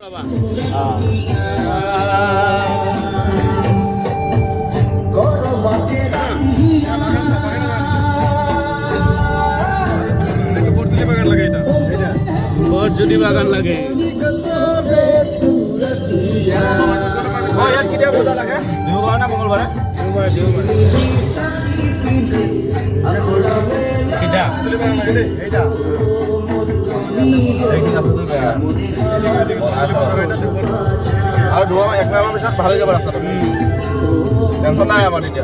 পাবা যদি বাগান লাগে ইয়াত কেতিয়া পূজা লাগে দেওবাৰ নে মঙলবাৰে আৰু দুমাহ একমাহৰ পিছত ভাল হৈ যাব ৰাস্তাটো টেনশ্যন নাই আমাৰ এতিয়া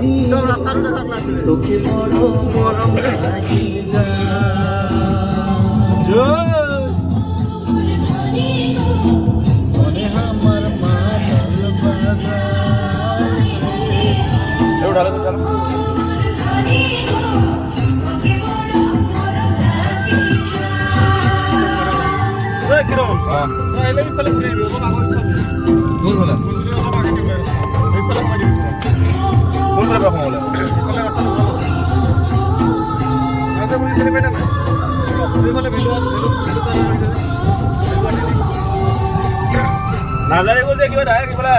নাজানে যে কিবা ডাইৰেক্ট কিবা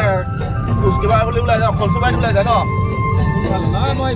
কিবা বুলি ওলাই যায় খলচুবাই ওলাই যায় ন মই